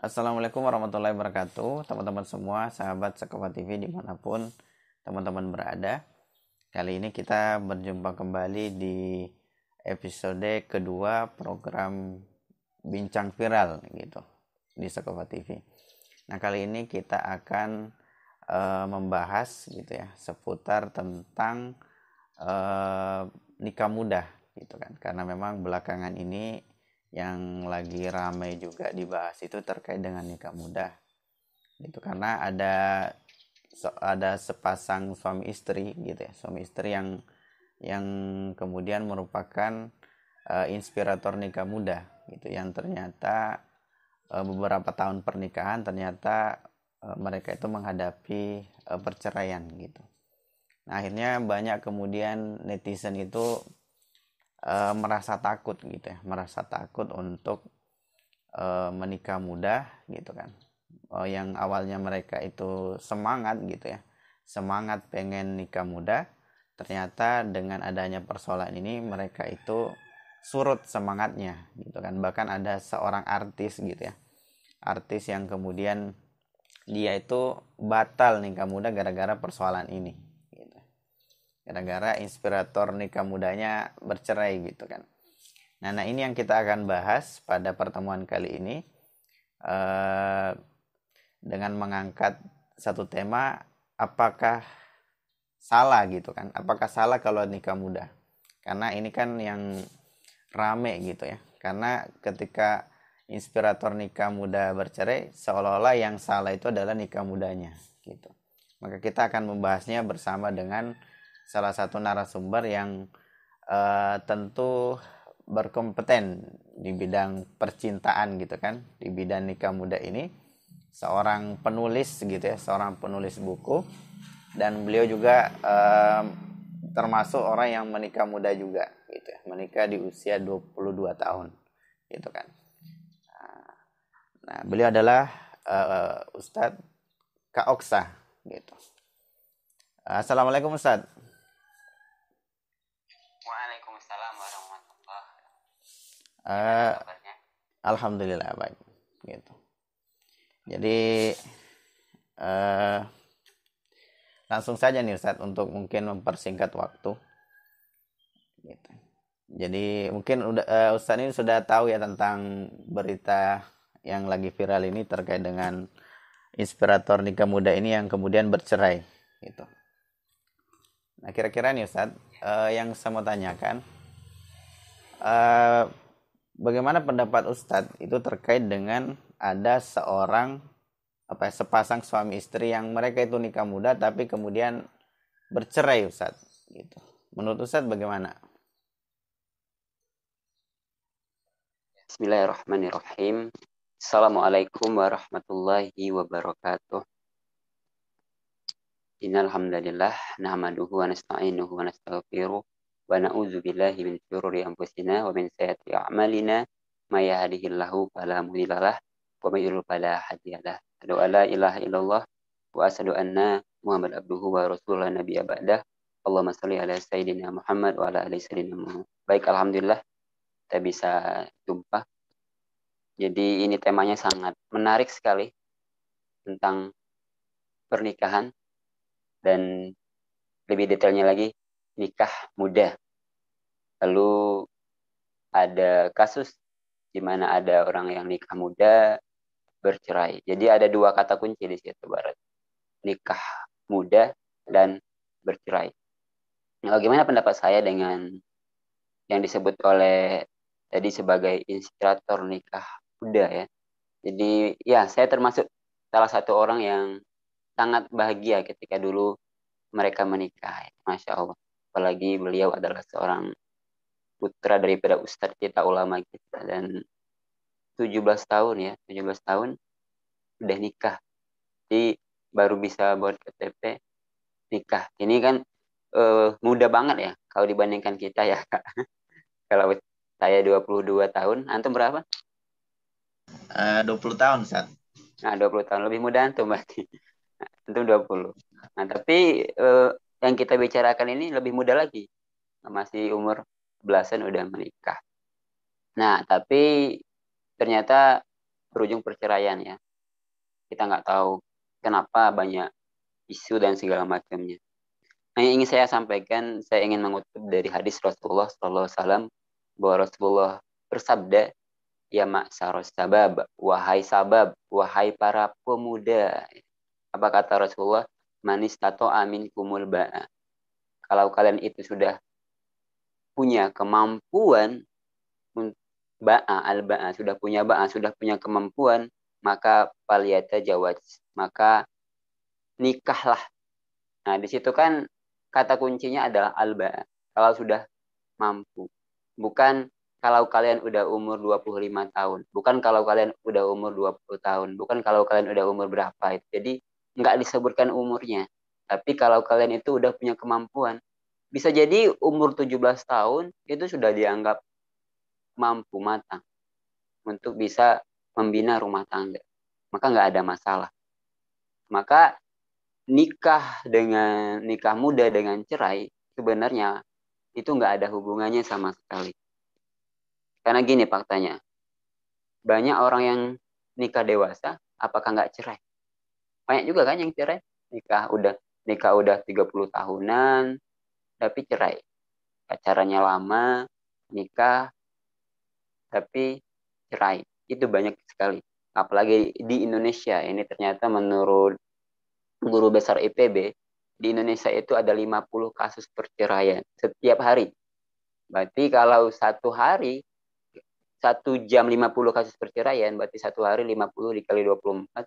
Assalamualaikum warahmatullahi wabarakatuh, teman-teman semua, sahabat Sekova TV dimanapun teman-teman berada. Kali ini kita berjumpa kembali di episode kedua program Bincang Viral gitu di Sekova TV. Nah, kali ini kita akan membahas gitu ya seputar tentang nikah muda gitu kan. Karena memang belakangan ini yang lagi ramai juga dibahas itu terkait dengan nikah muda gitu, karena ada sepasang suami istri gitu ya, suami istri yang kemudian merupakan inspirator nikah muda gitu, yang ternyata beberapa tahun pernikahan ternyata mereka itu menghadapi perceraian gitu. Nah, akhirnya banyak kemudian netizen itu merasa takut gitu ya, merasa takut untuk menikah muda gitu kan. Yang awalnya mereka itu semangat gitu ya, semangat pengen nikah muda, ternyata dengan adanya persoalan ini mereka itu surut semangatnya gitu kan. Bahkan ada seorang artis gitu ya, artis yang kemudian dia itu batal nikah muda gara-gara persoalan ini gitu. Gara-gara inspirator nikah mudanya bercerai gitu kan. Nah, ini yang kita akan bahas pada pertemuan kali ini dengan mengangkat satu tema, apakah salah gitu kan? Apakah salah kalau nikah muda? Karena ini kan yang rame gitu ya. Karena ketika inspirator nikah muda bercerai, seolah-olah yang salah itu adalah nikah mudanya gitu. Maka kita akan membahasnya bersama dengan salah satu narasumber yang tentu berkompeten di bidang percintaan gitu kan, di bidang nikah muda ini, seorang penulis gitu ya, seorang penulis buku, dan beliau juga termasuk orang yang menikah muda juga gitu ya, menikah di usia 22 tahun gitu kan. Nah, beliau adalah Ustadz Kak Oksa gitu. Assalamualaikum Ustadz. Waalaikumsalam warahmatullahi wabarakatuh. Uh, Kabarnya? Alhamdulillah baik gitu. Jadi langsung saja nih Ustadz, untuk mungkin mempersingkat waktu gitu. Jadi mungkin Ustadz ini sudah tahu ya tentang berita yang lagi viral ini terkait dengan inspirator nikah muda ini yang kemudian bercerai gitu. Nah, kira-kira nih Ustadz, yang saya mau tanyakan, bagaimana pendapat Ustadz itu terkait dengan ada seorang sepasang suami istri yang mereka itu nikah muda tapi kemudian bercerai Ustadz gitu. Menurut Ustadz bagaimana? Bismillahirrahmanirrahim. Assalamualaikum warahmatullahi wabarakatuh. Innal hamdalillah nahmaduhu wa nasta'inuhu wa nastaghfiruh wa na'udzu billahi min syururi anfusina wa min sayyiati a'malina may yahdihillahu fala mudhillalah wa may yudlil fala hadiyalah. Asyhadu an la ilaha illallah wa asyhadu anna Muhammad abduhu wa rasuluhu nabiyya ba'dah. Allahumma shalli ala sayyidina Muhammad wa ala ali sayyidina Muhammad. Baik, alhamdulillah kita bisa jumpa. Jadi ini temanya sangat menarik sekali tentang pernikahan dan lebih detailnya lagi nikah muda. Lalu ada kasus di mana ada orang yang nikah muda bercerai. Jadi ada dua kata kunci di situ, Barat. Nikah muda dan bercerai. Nah, bagaimana pendapat saya dengan yang disebut oleh tadi sebagai inspirator nikah muda ya. Jadi ya saya termasuk salah satu orang yang sangat bahagia ketika dulu mereka menikah. Masya Allah. Apalagi beliau adalah seorang putra daripada ustadz kita, ulama kita. Dan 17 tahun ya, 17 tahun udah nikah. Jadi baru bisa buat KTP nikah. Ini kan muda banget ya kalau dibandingkan kita ya, Kak. Kalau saya 22 tahun, antum berapa? 20 tahun Ustaz. Nah, 20 tahun lebih muda antum berarti. Nah, antum 20. Nah, tapi yang kita bicarakan ini lebih muda lagi. Masih umur belasan udah menikah. Nah, tapi ternyata berujung perceraian ya. Kita nggak tahu kenapa banyak isu dan segala macamnya. Nah, yang ingin saya sampaikan, saya ingin mengutip dari hadis Rasulullah SAW bahwa Rasulullah bersabda, ya ma'syaros sabab, wahai para pemuda. Apa kata Rasulullah? Manis tato amin kumul ba'a. Kalau kalian itu sudah punya kemampuan ba'a, sudah punya kemampuan, maka paliyata jawaj, maka nikahlah. Nah, di situ kan kata kuncinya adalah al-ba'a. Kalau sudah mampu. Bukan kalau kalian udah umur 25 tahun. Bukan kalau kalian udah umur 20 tahun. Bukan kalau kalian udah umur berapa. Jadi nggak disebutkan umurnya. Tapi kalau kalian itu udah punya kemampuan. Bisa jadi umur 17 tahun itu sudah dianggap mampu matang untuk bisa membina rumah tangga. Maka nggak ada masalah. Maka nikah muda dengan cerai sebenarnya itu nggak ada hubungannya sama sekali. Karena gini faktanya, banyak orang yang nikah dewasa, apakah nggak cerai? Banyak juga kan yang cerai, nikah udah 30 tahunan, tapi cerai. Pacarannya lama, nikah, tapi cerai. Itu banyak sekali. Apalagi di Indonesia, ini ternyata menurut guru besar IPB, di Indonesia itu ada 50 kasus perceraian setiap hari. Berarti kalau satu hari, 1 jam 50 kasus perceraian, berarti satu hari 50 dikali 24,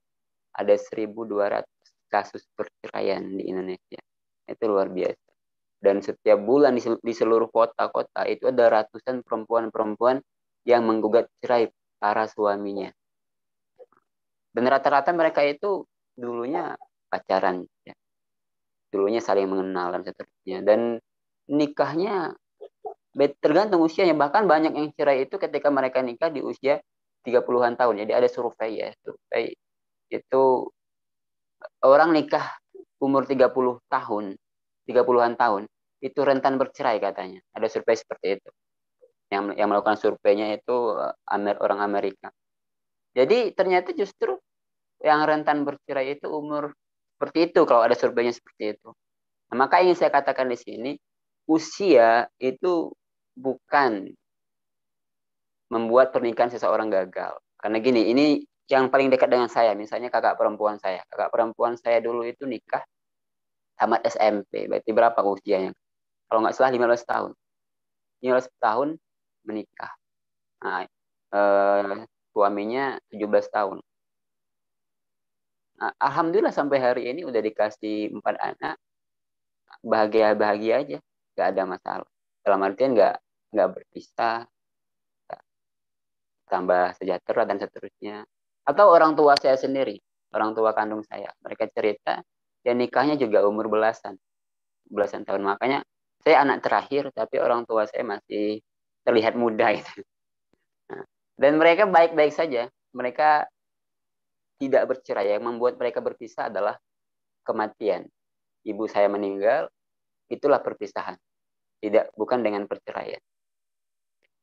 ada 1.200 kasus perceraian di Indonesia. Itu luar biasa. Dan setiap bulan di seluruh kota-kota itu ada ratusan perempuan-perempuan yang menggugat cerai para suaminya. Dan rata-rata mereka itu dulunya pacaran, ya. Dulunya saling mengenal dan seterusnya. Dan nikahnya tergantung usianya. Bahkan banyak yang cerai itu ketika mereka nikah di usia 30-an tahun. Jadi ada survei ya. Survei itu orang nikah umur 30 tahun, 30-an tahun, itu rentan bercerai katanya. Ada survei seperti itu. Yang melakukan surveinya itu orang Amerika. Jadi ternyata justru yang rentan bercerai itu umur seperti itu kalau ada surveinya seperti itu. Nah, maka ingin saya katakan di sini, usia itu bukan membuat pernikahan seseorang gagal. Karena gini, ini yang paling dekat dengan saya, misalnya kakak perempuan saya. Kakak perempuan saya dulu itu nikah tamat SMP. Berarti berapa usianya? Kalau nggak salah 15 tahun. 15 tahun menikah. Nah, suaminya 17 tahun. Nah, alhamdulillah sampai hari ini udah dikasih 4 anak. Bahagia-bahagia aja. Nggak ada masalah. Dalam artian nggak berpisah. Tambah sejahtera dan seterusnya. Atau orang tua saya sendiri. Orang tua kandung saya. Mereka cerita, ya nikahnya juga umur belasan tahun. Makanya saya anak terakhir, tapi orang tua saya masih terlihat muda itu. Nah, dan mereka baik-baik saja. Mereka tidak bercerai. Yang membuat mereka berpisah adalah kematian. Ibu saya meninggal, itulah perpisahan. Bukan dengan perceraian.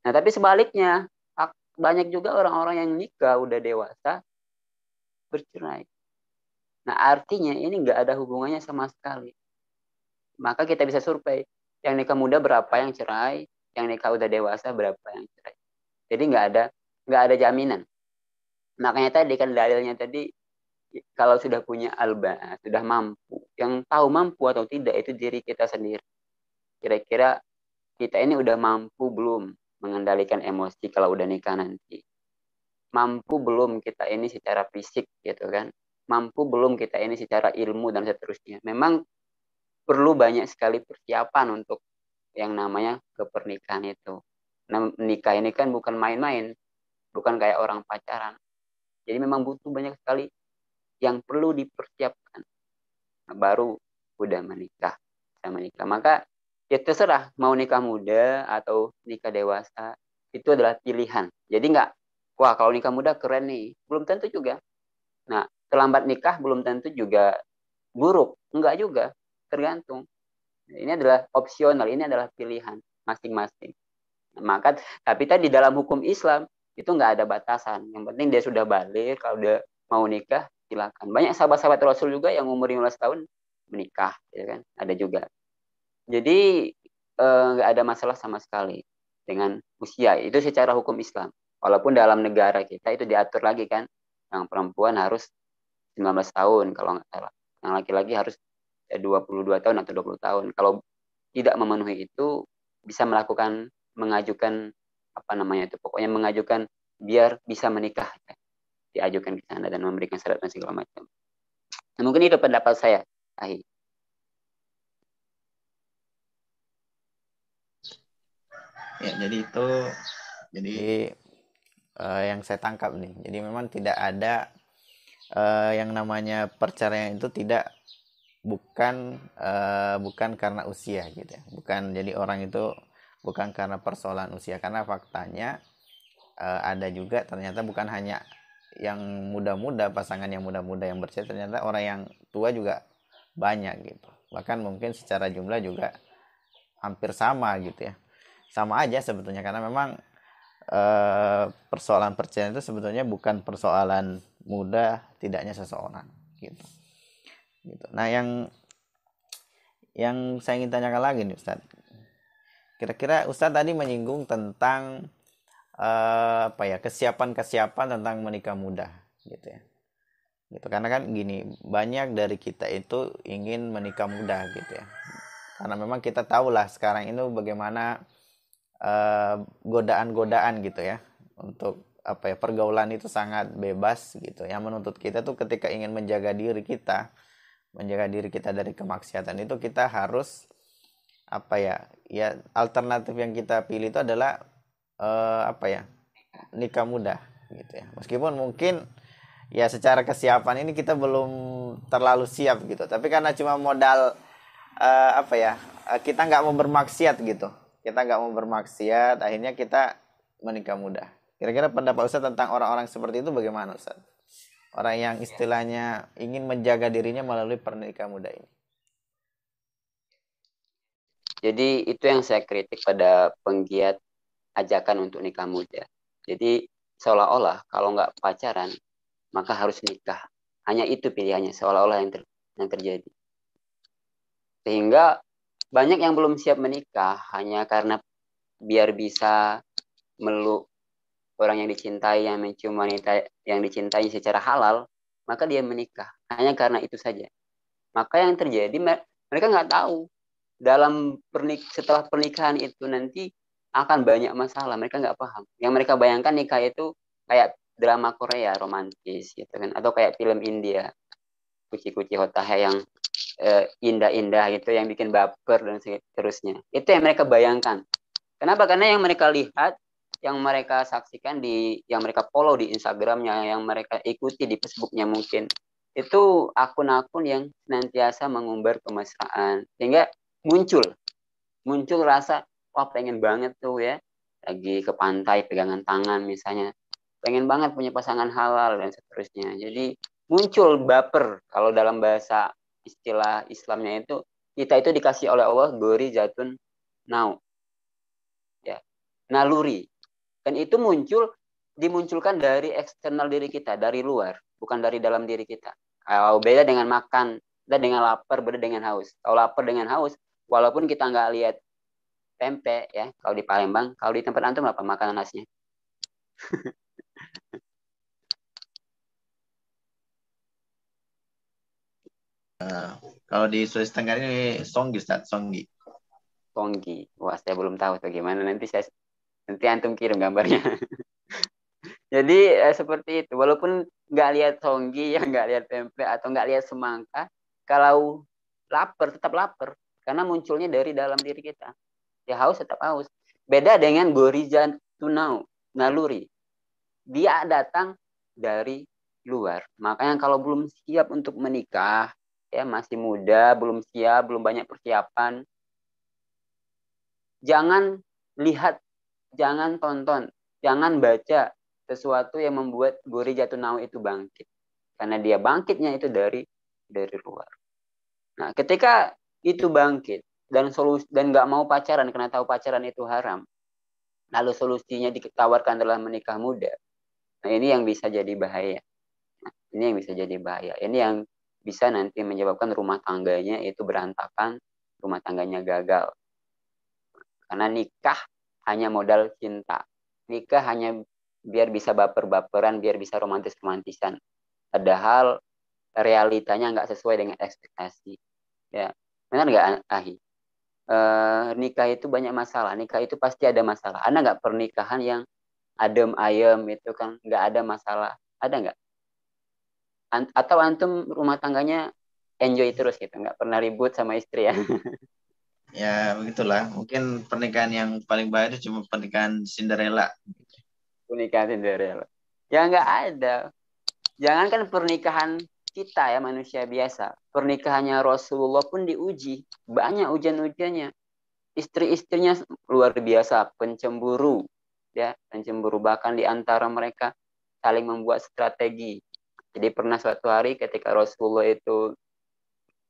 Nah, tapi sebaliknya, banyak juga orang-orang yang nikah udah dewasa bercerai. Nah, artinya ini nggak ada hubungannya sama sekali. Maka kita bisa survei. Yang nikah muda berapa yang cerai, yang nikah udah dewasa berapa yang cerai. Jadi nggak ada jaminan. Makanya tadi kan dalilnya tadi, kalau sudah punya alba, sudah mampu. Yang tahu mampu atau tidak itu diri kita sendiri. Kira-kira kita ini udah mampu belum mengendalikan emosi kalau udah nikah nanti. Mampu belum kita ini secara fisik gitu kan. Mampu belum kita ini secara ilmu dan seterusnya. Memang perlu banyak sekali persiapan untuk yang namanya kepernikahan itu. Nah, nikah ini kan bukan main-main. Bukan kayak orang pacaran. Jadi memang butuh banyak sekali yang perlu dipersiapkan. Nah, baru udah menikah. Maka ya terserah mau nikah muda atau nikah dewasa, itu adalah pilihan. Jadi wah kalau nikah muda keren nih, belum tentu juga. Nah, terlambat nikah belum tentu juga buruk, enggak juga, tergantung. Ini adalah opsional, ini adalah pilihan masing-masing. Maka tapi tadi dalam hukum Islam itu nggak ada batasan. Yang penting dia sudah balik, kalau dia mau nikah silakan. Banyak sahabat-sahabat Rasul juga yang umur 15 tahun menikah, ya kan? Ada juga. Jadi nggak ada masalah sama sekali dengan usia. Itu secara hukum Islam. Walaupun dalam negara kita itu diatur lagi kan, yang perempuan harus 19 tahun kalau nggak salah. Yang laki-laki harus 22 tahun atau 20 tahun. Kalau tidak memenuhi itu bisa mengajukan apa namanya itu, pokoknya mengajukan biar bisa menikah, ya. Diajukan ke sana dan memberikan syarat dan segala macam. Nah, mungkin itu pendapat saya, Ahi. Ya, jadi itu jadi yang saya tangkap nih. Jadi memang tidak ada yang namanya perceraian itu bukan karena usia gitu ya. Bukan, jadi orang itu bukan karena persoalan usia, karena faktanya ada juga ternyata bukan hanya yang muda-muda, pasangan yang muda-muda yang bercerai, ternyata orang yang tua juga banyak gitu. Bahkan mungkin secara jumlah juga hampir sama gitu ya. Sama aja sebetulnya, karena memang persoalan perceraian itu sebetulnya bukan persoalan muda tidaknya seseorang gitu. Nah, yang saya ingin tanyakan lagi nih Ustadz, kira-kira Ustadz tadi menyinggung tentang kesiapan tentang menikah muda gitu ya. Gitu, karena kan gini, banyak dari kita itu ingin menikah muda gitu ya. Karena memang kita tahulah sekarang ini bagaimana godaan-godaan gitu ya, untuk pergaulan itu sangat bebas gitu. Yang menuntut kita tuh ketika ingin menjaga diri kita dari kemaksiatan itu, kita harus alternatif yang kita pilih itu adalah nikah muda gitu ya. Meskipun mungkin ya secara kesiapan ini kita belum terlalu siap gitu, tapi karena cuma modal kita nggak mau bermaksiat gitu, akhirnya kita menikah muda. Kira-kira pendapat Ustaz tentang orang-orang seperti itu bagaimana Ustaz? Orang yang istilahnya ingin menjaga dirinya melalui pernikahan muda ini. Jadi itu yang saya kritik pada penggiat ajakan untuk nikah muda. Jadi seolah-olah kalau nggak pacaran maka harus nikah. Hanya itu pilihannya, seolah-olah yang terjadi. Sehingga banyak yang belum siap menikah hanya karena biar bisa meluk orang yang dicintai, yang mencium wanita yang dicintai secara halal, maka dia menikah. Hanya karena itu saja. Maka yang terjadi, mereka nggak tahu setelah pernikahan itu nanti akan banyak masalah. Mereka nggak paham. Yang mereka bayangkan nikah itu kayak drama Korea romantis gitu kan, atau kayak film India kuci-kuci hotahe yang indah-indah gitu, yang bikin baper dan seterusnya. Itu yang mereka bayangkan. Kenapa? Karena yang mereka lihat, yang mereka saksikan yang mereka follow di Instagramnya, yang mereka ikuti di Facebooknya mungkin, itu akun-akun yang senantiasa mengumbar kemesraan, sehingga muncul rasa, wah pengen banget tuh ya, lagi ke pantai pegangan tangan misalnya, pengen banget punya pasangan halal dan seterusnya. Jadi muncul baper. Kalau dalam bahasa istilah Islamnya itu, kita itu dikasih oleh Allah gori jatun nau, ya, naluri. Dan itu dimunculkan dari eksternal diri kita, dari luar, bukan dari dalam diri kita. Kalau beda dengan makan, beda dengan lapar, beda dengan haus. Kalau lapar dengan haus, walaupun kita nggak lihat tempe ya, kalau di Palembang, kalau di tempat antum apa makanan khasnya? Kalau di Sulawesi Tenggara ini songgi, Ustaz, songgi. Songgi. Wah, saya belum tahu bagaimana. Nanti antum kirim gambarnya. Jadi seperti itu. Walaupun nggak lihat songgi, ya nggak lihat tempe atau nggak lihat semangka, kalau lapar tetap lapar karena munculnya dari dalam diri kita. Ya haus tetap haus. Beda dengan gorijan tunau, naluri. Dia datang dari luar. Makanya kalau belum siap untuk menikah, ya masih muda, belum siap, belum banyak persiapan, jangan lihat, jangan tonton, jangan baca sesuatu yang membuat gori jatuh nau itu bangkit. Karena dia bangkitnya itu dari luar. Nah, ketika itu bangkit dan nggak mau pacaran karena tahu pacaran itu haram. lalu solusinya ditawarkan adalah menikah muda. Nah, ini yang bisa jadi bahaya. Nah, ini yang bisa jadi bahaya. Ini yang bisa nanti menyebabkan rumah tangganya itu berantakan, rumah tangganya gagal. Karena nikah hanya modal cinta. Nikah hanya biar bisa baper-baperan, biar bisa romantis-romantisan. Padahal realitanya nggak sesuai dengan ekspektasi. Ya, benar nggak, Ahi? Nikah itu banyak masalah. Nikah itu pasti ada masalah. Anda nggak pernikahan yang adem ayem itu kan nggak ada masalah. Ada nggak? Atau antum rumah tangganya enjoy terus gitu, nggak pernah ribut sama istri ya? Ya begitulah. Mungkin pernikahan yang paling baik itu cuma pernikahan Cinderella. Pernikahan Cinderella. Ya nggak ada. Jangankan pernikahan kita ya manusia biasa, pernikahannya Rasulullah pun diuji, banyak ujian-ujiannya. Istri-istrinya luar biasa, pencemburu, ya, pencemburu bahkan di antara mereka saling membuat strategi. Jadi pernah suatu hari ketika Rasulullah itu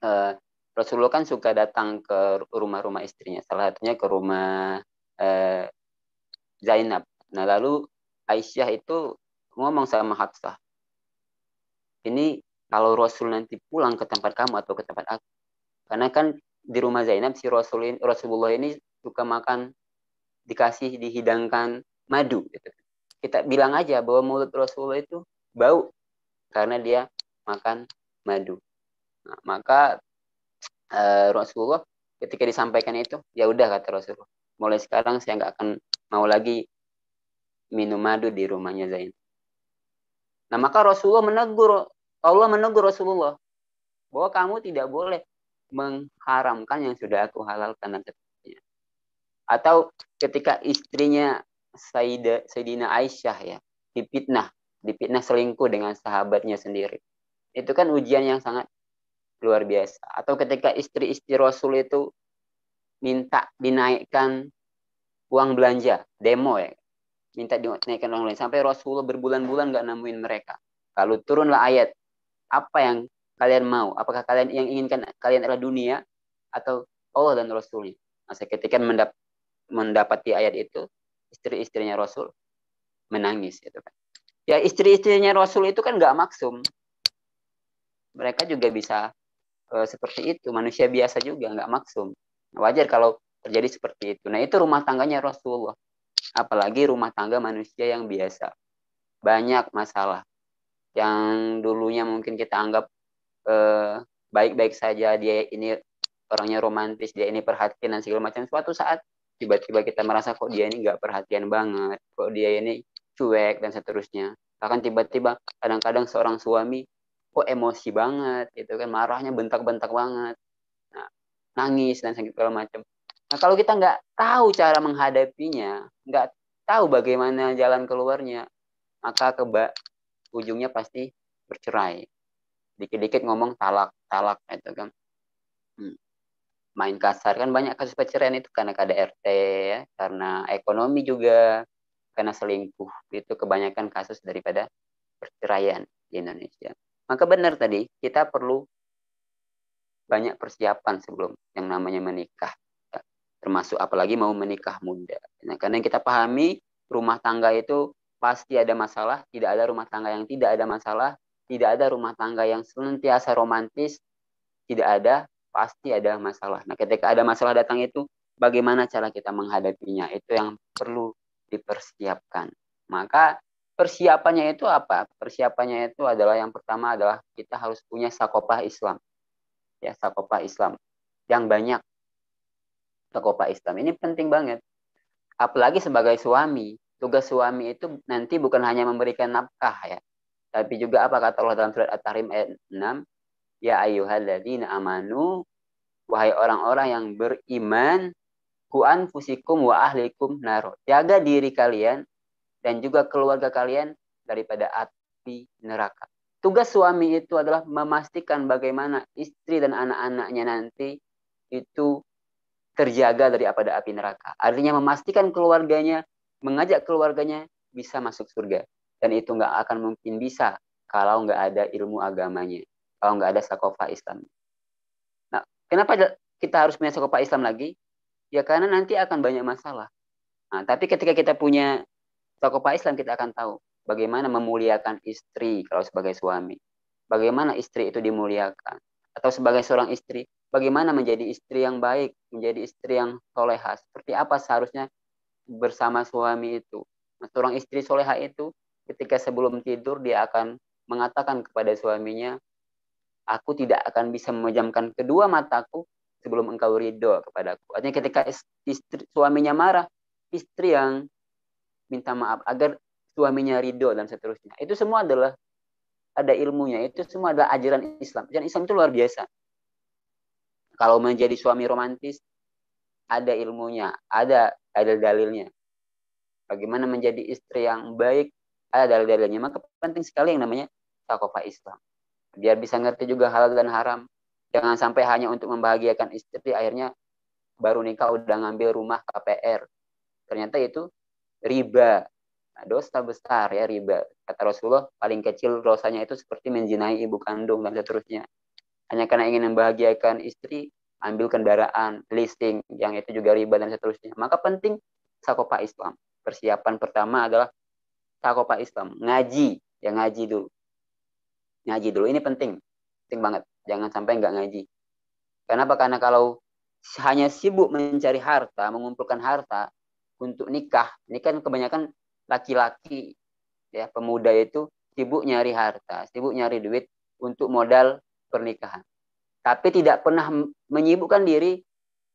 eh, Rasulullah kan suka datang ke rumah-rumah istrinya, salah satunya ke rumah eh, Zainab. Nah lalu Aisyah itu ngomong sama Hafsah, ini kalau Rasul nanti pulang ke tempat kamu atau ke tempat aku. Karena kan di rumah Zainab si Rasulullah ini suka makan, dihidangkan madu. Gitu. Kita bilang aja bahwa mulut Rasulullah itu bau karena dia makan madu. Nah, maka Rasulullah ketika disampaikan itu, ya udah kata Rasulullah, mulai sekarang saya nggak akan mau lagi minum madu di rumahnya Zainab. Nah maka Allah menegur Rasulullah bahwa kamu tidak boleh mengharamkan yang sudah aku halalkan dan seterusnya. Atau ketika istrinya Sayyidina Aisyah ya dipitnah selingkuh dengan sahabatnya sendiri. Itu kan ujian yang sangat luar biasa. Atau ketika istri-istri Rasul itu minta dinaikkan uang belanja, demo ya, minta dinaikkan uang belanja sampai Rasulullah berbulan-bulan nggak nemuin mereka. Lalu turunlah ayat, apa yang kalian mau? Apakah kalian yang inginkan kalian adalah dunia atau Allah dan Rasulnya? Nah, ketika mendapati ayat itu, istri-istrinya Rasul menangis. Gitu kan. Ya istri-istrinya Rasul itu kan nggak maksum. Mereka juga bisa seperti itu. Manusia biasa juga nggak maksum. Wajar kalau terjadi seperti itu. Nah itu rumah tangganya Rasulullah. Apalagi rumah tangga manusia yang biasa. Banyak masalah. Yang dulunya mungkin kita anggap baik-baik saja, dia ini orangnya romantis, dia ini perhatian dan segala macam. Suatu saat tiba-tiba kita merasa kok dia ini nggak perhatian banget, kok dia ini cuek dan seterusnya. Bahkan tiba-tiba kadang-kadang seorang suami kok emosi banget, gitu kan, marahnya bentak-bentak banget, nah, nangis dan segala macam. Nah kalau kita nggak tahu cara menghadapinya, nggak tahu bagaimana jalan keluarnya, maka ujungnya pasti bercerai. Dikit-dikit ngomong talak, talak itu kan. Main kasar kan banyak kasus perceraian itu karena KDRT ya, karena ekonomi juga, karena selingkuh. Itu kebanyakan kasus daripada perceraian di Indonesia. Maka benar tadi, kita perlu banyak persiapan sebelum yang namanya menikah. Ya, termasuk apalagi mau menikah muda. Nah, karena yang kita pahami, rumah tangga itu pasti ada masalah, tidak ada rumah tangga yang tidak ada masalah, tidak ada rumah tangga yang senantiasa romantis, tidak ada, pasti ada masalah. Nah, ketika ada masalah datang itu, bagaimana cara kita menghadapinya? Itu yang perlu dipersiapkan. Maka persiapannya itu apa? Persiapannya itu adalah yang pertama adalah kita harus punya sakopah Islam. Ya, sakopah Islam. Yang banyak sakopah Islam. Ini penting banget. Apalagi sebagai suami. Tugas suami itu nanti bukan hanya memberikan nafkah ya. Tapi juga apa kata Allah dalam surat At-Tahrim ayat 6? Ya ayyuhalladzina amanu, wahai orang-orang yang beriman, ku anfusikum wa ahlikum naro. Jaga diri kalian dan juga keluarga kalian daripada api neraka. Tugas suami itu adalah memastikan bagaimana istri dan anak-anaknya nanti itu terjaga daripada api neraka. Artinya memastikan keluarganya, mengajak keluarganya bisa masuk surga. Dan itu nggak akan mungkin bisa kalau nggak ada ilmu agamanya, kalau nggak ada sakofah Islam. Nah, kenapa kita harus punya sakofah Islam lagi? Ya karena nanti akan banyak masalah. Nah, tapi ketika kita punya Sakopa Islam, kita akan tahu bagaimana memuliakan istri kalau sebagai suami. Bagaimana istri itu dimuliakan. Atau sebagai seorang istri, bagaimana menjadi istri yang baik, menjadi istri yang soleha. Seperti apa seharusnya bersama suami itu. Nah, seorang istri soleha itu ketika sebelum tidur dia akan mengatakan kepada suaminya, aku tidak akan bisa memejamkan kedua mataku sebelum engkau ridho kepadaku. Artinya ketika istri, suaminya marah, istri yang minta maaf agar suaminya ridho dan seterusnya. Itu semua adalah ada ilmunya. Itu semua adalah ajaran Islam. Ajaran Islam itu luar biasa. Kalau menjadi suami romantis, ada ilmunya, ada dalilnya. Bagaimana menjadi istri yang baik, ada dalil-dalilnya. Maka penting sekali yang namanya takofa Islam. Biar bisa ngerti juga halal dan haram. Jangan sampai hanya untuk membahagiakan istri, akhirnya baru nikah udah ngambil rumah KPR. Ternyata itu riba. Nah, dosa besar ya riba. Kata Rasulullah, paling kecil dosanya itu seperti menzinai ibu kandung dan seterusnya. Hanya karena ingin membahagiakan istri, ambil kendaraan, leasing, yang itu juga riba dan seterusnya. Maka penting sakopa Islam. Persiapan pertama adalah sakopa Islam. Ngaji, ya ngaji dulu. Ngaji dulu, ini penting. Penting banget. Jangan sampai nggak ngaji. Kenapa? Karena kalau hanya sibuk mencari harta, mengumpulkan harta untuk nikah, ini kan kebanyakan laki-laki ya pemuda itu sibuk nyari harta, sibuk nyari duit untuk modal pernikahan. Tapi tidak pernah menyibukkan diri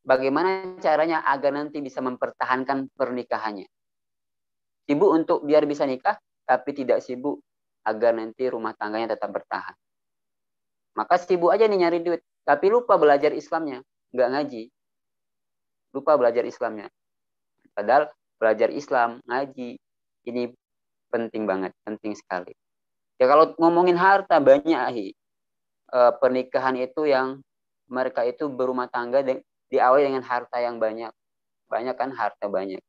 bagaimana caranya agar nanti bisa mempertahankan pernikahannya. Sibuk untuk biar bisa nikah, tapi tidak sibuk agar nanti rumah tangganya tetap bertahan. Maka sibuk aja nih nyari duit, tapi lupa belajar Islamnya, nggak ngaji. Lupa belajar Islamnya. Padahal belajar Islam, ngaji, ini penting banget, penting sekali. Ya kalau ngomongin harta banyak, pernikahan itu yang mereka itu berumah tangga diawali dengan harta yang banyak. Banyak kan harta banyak.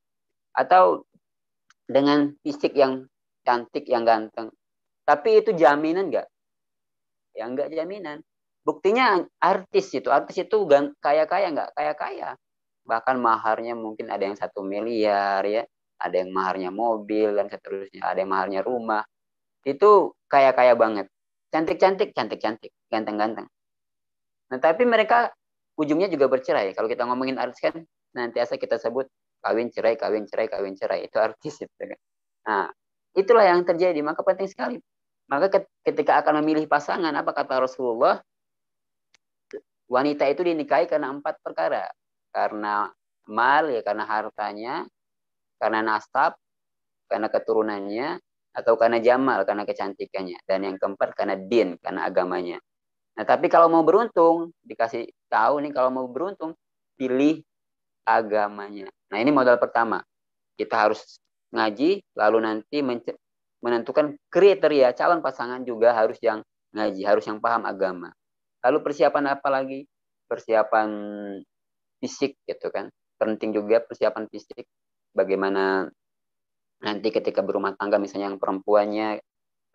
Atau dengan fisik yang cantik, yang ganteng. Tapi itu jaminan nggak? Ya nggak jaminan. Buktinya artis itu kaya-kaya nggak? Kaya-kaya. Bahkan maharnya mungkin ada yang 1 miliar ya. Ada yang maharnya mobil dan seterusnya. Ada yang maharnya rumah. Itu kaya-kaya banget. Cantik-cantik, cantik-cantik. Ganteng-ganteng. Nah, tapi mereka ujungnya juga bercerai. Kalau kita ngomongin artis kan, nanti asal kita sebut kawin cerai, kawin cerai, kawin cerai. Itu artis itu kan. Nah, itulah yang terjadi. Maka penting sekali. Maka ketika akan memilih pasangan, apa kata Rasulullah? Wanita itu dinikahi karena 4 perkara. Karena mal, ya karena hartanya, karena nasab, karena keturunannya, atau karena jamal, karena kecantikannya. Dan yang keempat, karena din, karena agamanya. Nah, tapi kalau mau beruntung, dikasih tahu nih kalau mau beruntung, pilih agamanya. Nah, ini modal pertama. Kita harus ngaji, lalu nanti menentukan kriteria calon pasangan juga harus yang ngaji, harus yang paham agama. Lalu persiapan apa lagi? Persiapan fisik gitu kan. Penting juga persiapan fisik. Bagaimana nanti ketika berumah tangga misalnya yang perempuannya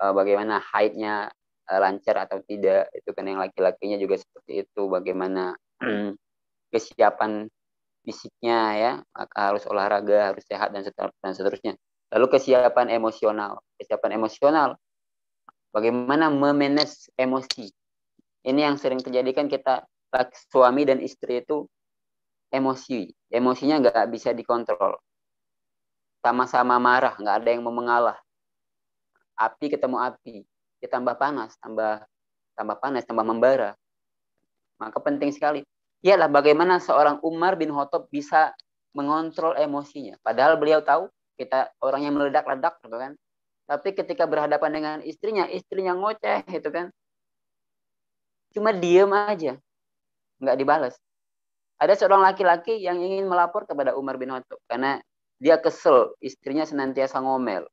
bagaimana haidnya lancar atau tidak, itu kan yang laki-lakinya juga seperti itu, bagaimana kesiapan fisiknya ya, maka harus olahraga, harus sehat dan seterusnya. Lalu kesiapan emosional, bagaimana memanage emosi. Ini yang sering terjadi kan kita suami dan istri itu emosinya nggak bisa dikontrol, sama-sama marah, nggak ada yang mau mengalah, api ketemu api, dia tambah panas, tambah membara. Maka penting sekali. Ialah bagaimana seorang Umar bin Khattab bisa mengontrol emosinya. Padahal beliau tahu kita orang yang meledak-ledak gitu kan. Tapi ketika berhadapan dengan istrinya ngoceh gitu kan. Cuma diem aja, nggak dibalas. Ada seorang laki-laki yang ingin melapor kepada Umar bin Khattab karena dia kesel istrinya senantiasa ngomel.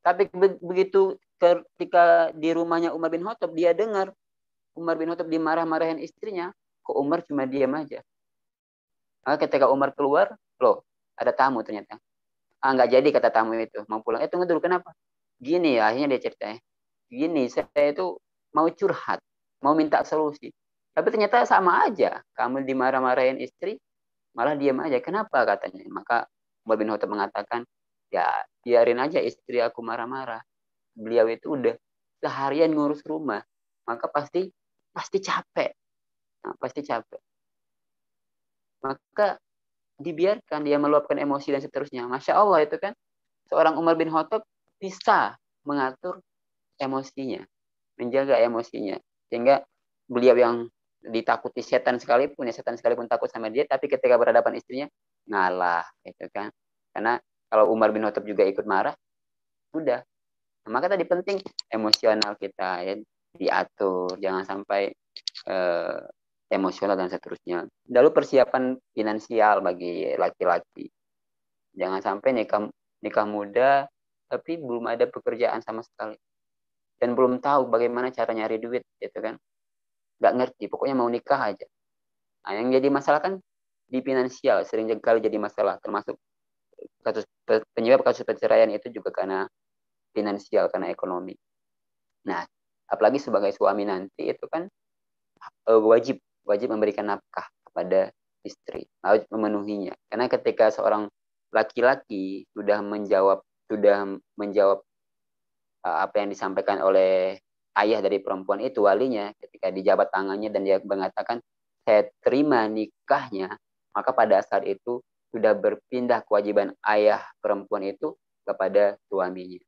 Tapi begitu ketika di rumahnya Umar bin Khattab, dia dengar Umar bin Khattab dimarah-marahin istrinya, kok Umar cuma diam aja. Maka ketika Umar keluar, loh, ada tamu ternyata. Nggak jadi kata tamu itu, mau pulang. Tunggu dulu, kenapa? Gini ya, akhirnya dia ceritanya. Gini, saya itu mau curhat, mau minta solusi. Tapi ternyata sama aja, kamu dimarah-marahin istri, malah diam aja. Kenapa katanya? Maka Umar bin Khattab mengatakan, ya biarin aja istri aku marah-marah. Beliau itu udah seharian ngurus rumah, maka pasti capek. Nah, pasti capek. Maka dibiarkan dia meluapkan emosi dan seterusnya. Masya Allah itu kan, seorang Umar bin Khattab bisa mengatur emosinya, menjaga emosinya. Sehingga beliau yang ditakuti setan sekalipun, ya setan sekalipun takut sama dia, tapi ketika berhadapan istrinya, ngalah. Gitu kan. Karena kalau Umar bin Khattab juga ikut marah, udah. Nah, maka tadi penting emosional kita ya diatur, jangan sampai eh, emosional dan seterusnya. Lalu persiapan finansial bagi laki-laki. Jangan sampai nikah muda tapi belum ada pekerjaan sama sekali dan belum tahu bagaimana cara nyari duit gitu kan. Nggak ngerti, pokoknya mau nikah aja. Nah, yang jadi masalah kan di finansial sering kali jadi masalah, termasuk penyebab kasus perceraian itu juga karena finansial, karena ekonomi. Nah, apalagi sebagai suami nanti itu kan wajib memberikan nafkah kepada istri, harus memenuhinya. Karena ketika seorang laki-laki sudah menjawab apa yang disampaikan oleh ayah dari perempuan itu, walinya, ketika dijabat tangannya dan dia mengatakan saya terima nikahnya, maka pada saat itu sudah berpindah kewajiban ayah perempuan itu kepada suaminya.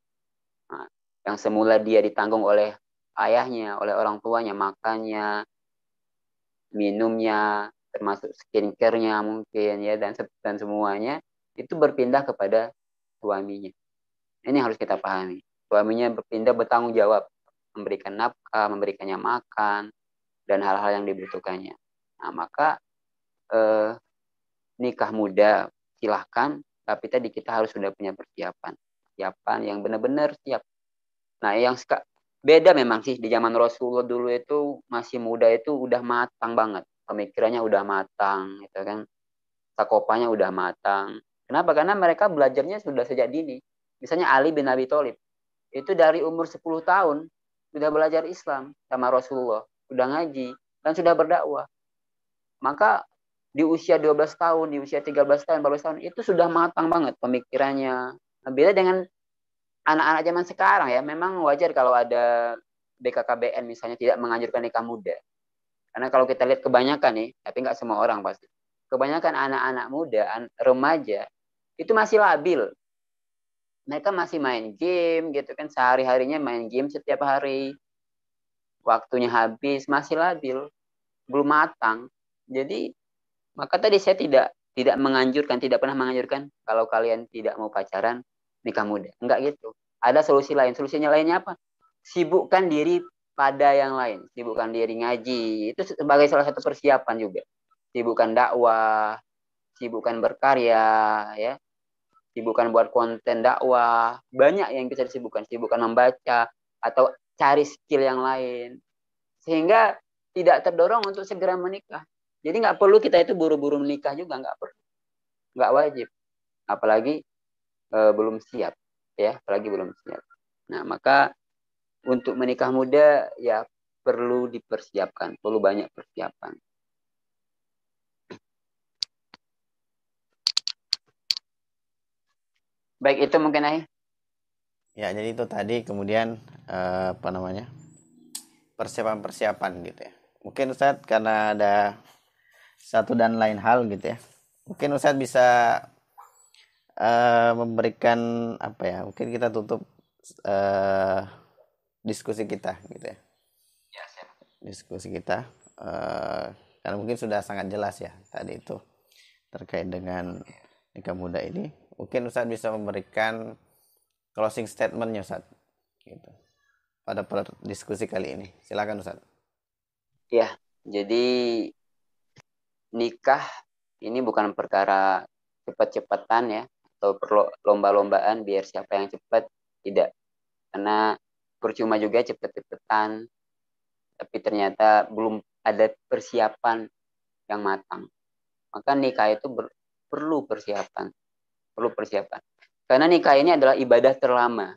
Nah, yang semula dia ditanggung oleh ayahnya, oleh orang tuanya, makannya, minumnya, termasuk skincare-nya mungkin ya, dan semuanya itu berpindah kepada suaminya. Ini harus kita pahami. Suaminya berpindah bertanggung jawab, memberikan nafkah, memberikannya makan, dan hal-hal yang dibutuhkannya. Nah, maka nikah muda silahkan, tapi tadi kita harus sudah punya persiapan yang benar-benar siap. Nah, yang beda memang sih di zaman Rasulullah dulu itu masih muda itu udah matang banget, pemikirannya udah matang, gitu kan, sakopanya udah matang. Kenapa? Karena mereka belajarnya sudah sejak dini. Misalnya Ali bin Abi Thalib itu dari umur 10 tahun sudah belajar Islam sama Rasulullah, sudah ngaji dan sudah berdakwah. Maka di usia 12 tahun, di usia 13 tahun, 14 tahun itu sudah matang banget pemikirannya. Nah, beda dengan anak-anak zaman sekarang ya, memang wajar kalau ada BKKBN misalnya tidak menganjurkan nikah muda. Karena kalau kita lihat kebanyakan nih, tapi nggak semua orang pasti. Kebanyakan anak-anak muda, remaja, itu masih labil. Mereka masih main game gitu kan, sehari-harinya main game setiap hari. Waktunya habis, masih labil, belum matang. Jadi, maka tadi saya tidak menganjurkan, tidak pernah menganjurkan kalau kalian tidak mau pacaran, nikah muda. Enggak gitu. Ada solusi lain. Solusinya lainnya apa? Sibukkan diri pada yang lain. Sibukkan diri ngaji. Itu sebagai salah satu persiapan juga. Sibukkan dakwah, sibukkan berkarya, ya. Sibukkan buat konten dakwah. Banyak yang bisa disibukkan. Sibukkan membaca atau cari skill yang lain. Sehingga tidak terdorong untuk segera menikah. Jadi nggak perlu kita itu buru-buru menikah juga, nggak perlu. Nggak wajib. Apalagi belum siap. Ya, apalagi belum siap. Nah, maka untuk menikah muda ya perlu dipersiapkan, perlu banyak persiapan. Baik, itu mungkin Ya, jadi itu tadi kemudian apa namanya? Persiapan-persiapan gitu ya. Mungkin Ustadz karena ada satu dan lain hal gitu ya. Mungkin Ustadz bisa memberikan apa ya? Mungkin kita tutup diskusi kita gitu ya. Diskusi kita karena mungkin sudah sangat jelas ya tadi itu terkait dengan nikah muda ini. Mungkin Ustadz bisa memberikan closing statementnya Ustadz gitu pada diskusi kali ini. Silakan Ustadz. ya, jadi nikah ini bukan perkara cepat-cepatan ya, atau perlu lomba-lombaan biar siapa yang cepat, tidak. Karena percuma juga cepet-cepetan, tapi ternyata belum ada persiapan yang matang. Maka nikah itu perlu persiapan, perlu persiapan. Karena nikah ini adalah ibadah terlama.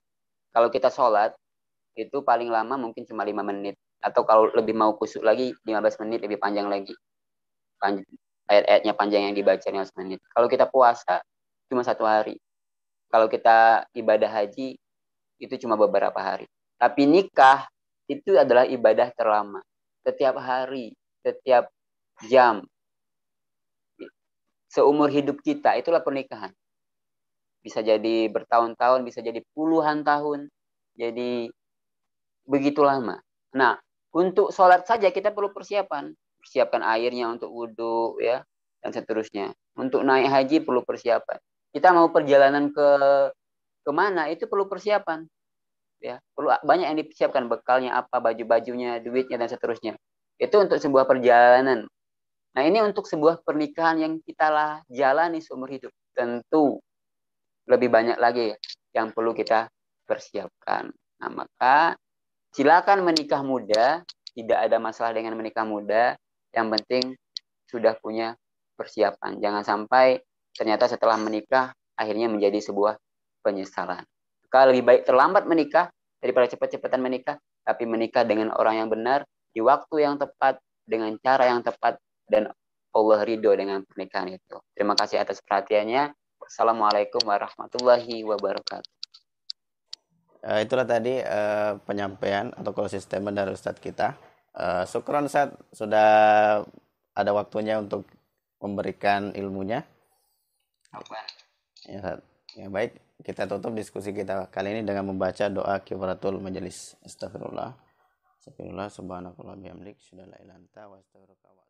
Kalau kita sholat, itu paling lama mungkin cuma 5 menit. Atau kalau lebih mau kusuk lagi, 15 menit, lebih panjang lagi. Ayat-ayatnya panjang yang dibaca 15 menit. Kalau kita puasa, cuma 1 hari. Kalau kita ibadah haji itu cuma beberapa hari. Tapi nikah itu adalah ibadah terlama. Setiap hari, setiap jam, seumur hidup kita, itulah pernikahan. Bisa jadi bertahun-tahun, bisa jadi puluhan tahun. Jadi begitu lama. Nah, untuk sholat saja kita perlu persiapan. Persiapkan airnya untuk wudhu, ya, dan seterusnya. Untuk naik haji perlu persiapan. Kita mau perjalanan kemana, itu perlu persiapan. Ya, perlu banyak yang dipersiapkan, bekalnya apa, baju-bajunya, duitnya, dan seterusnya. Itu untuk sebuah perjalanan. Nah, ini untuk sebuah pernikahan yang kita lah jalani seumur hidup. Tentu lebih banyak lagi yang perlu kita persiapkan. Nah, maka silakan menikah muda, tidak ada masalah dengan menikah muda, yang penting sudah punya persiapan. Jangan sampai ternyata setelah menikah akhirnya menjadi sebuah penyesalan. Maka lebih baik terlambat menikah daripada cepat-cepatan menikah, tapi menikah dengan orang yang benar, di waktu yang tepat, dengan cara yang tepat, dan Allah ridho dengan pernikahan itu. Terima kasih atas perhatiannya. Wassalamualaikum warahmatullahi wabarakatuh. Itulah tadi penyampaian atau closing statement dari Ustadz kita. Syukron Ustadz, sudah ada waktunya untuk memberikan ilmunya. Ya, Ustadz. Ya, baik, kita tutup diskusi kita kali ini dengan membaca doa kifaratul majelis. Astagfirullah. Astagfirullah subhanakallah bihamdik. Syudah la ilaha illa anta wa astaghfiruka wa